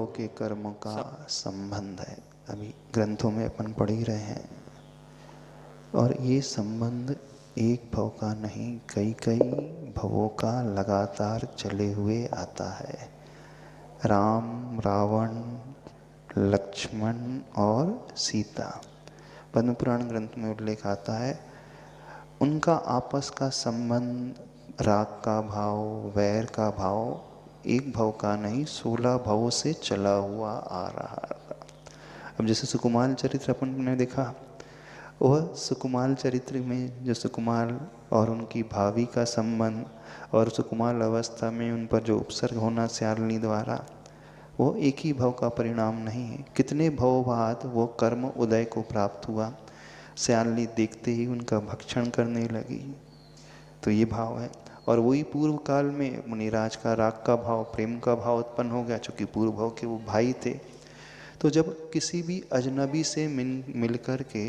के कर्म का संबंध है। अभी ग्रंथों में अपन पढ़ ही रहे हैं। और ये संबंध एक भव का नहीं, कई कई भवों का लगातार चले हुए आता है। राम, रावण, लक्ष्मण और सीता, पद्म पुराण ग्रंथ में उल्लेख आता है। उनका आपस का संबंध राग का भाव, वैर का भाव एक भव का नहीं 16 भवों से चला हुआ आ रहा था। अब जैसे सुकुमार चरित्र अपन ने देखा, वह सुकुमार चरित्र में जो सुकुमार और उनकी भावी का संबंध और सुकुमार अवस्था में उन पर जो उपसर्ग होना श्यालिनी द्वारा, वो एक ही भव का परिणाम नहीं है। कितने भव बाद वो कर्म उदय को प्राप्त हुआ। श्यालिनी देखते ही उनका भक्षण करने लगी, तो ये भाव है। और वही पूर्व काल में मुनिराज का राग का भाव, प्रेम का भाव उत्पन्न हो गया, चूँकि पूर्व भाव के वो भाई थे। तो जब किसी भी अजनबी से मिल कर के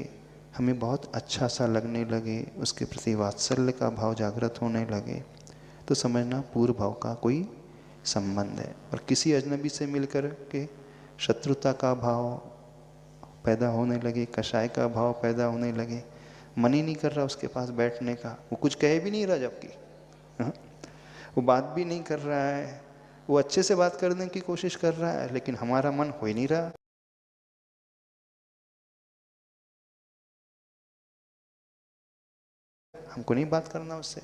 हमें बहुत अच्छा सा लगने लगे, उसके प्रति वात्सल्य का भाव जागृत होने लगे, तो समझना पूर्व भाव का कोई संबंध है। और किसी अजनबी से मिलकर के शत्रुता का भाव पैदा होने लगे, कषाय का भाव पैदा होने लगे, मन ही नहीं कर रहा उसके पास बैठने का, वो कुछ कह भी नहीं रहा, जबकि वो बात भी नहीं कर रहा है, वो अच्छे से बात करने की कोशिश कर रहा है, लेकिन हमारा मन हो ही नहीं रहा। हमको नहीं बात करना उससे,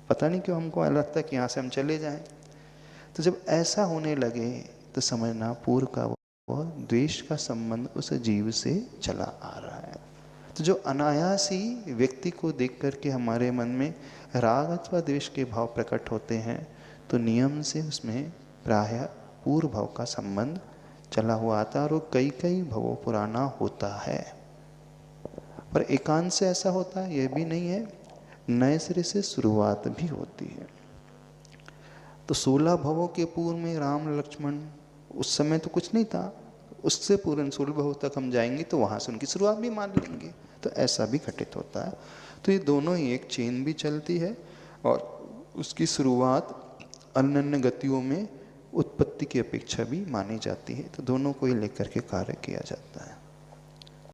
पता नहीं क्यों हमको लगता है कि यहाँ से हम चले जाएं। तो जब ऐसा होने लगे तो समझना पूर्व का वो द्वेष का संबंध उस जीव से चला आ रहा है। तो जो अनायास ही व्यक्ति को देख करके हमारे मन में राग अथवा द्वेष के भाव प्रकट होते हैं, तो नियम से उसमें प्रायः पूर्व भाव का संबंध चला हुआ आता है, और वो कई कई भवों पुराना होता है। पर एकांत से ऐसा होता है यह भी नहीं है, नए सिरे से शुरुआत भी होती है। तो 16 भवों के पूर्व में राम लक्ष्मण, उस समय तो कुछ नहीं था, उससे पूर्ण 16 भव तक हम जाएंगे तो वहाँ से उनकी शुरुआत भी मान लेंगे, तो ऐसा भी घटित होता है। तो ये दोनों ही एक चेन भी चलती है, और उसकी शुरुआत अन्य अन्य गतियों में उत्पत्ति की अपेक्षा भी मानी जाती है। तो दोनों को ही लेकर के कार्य किया जाता है।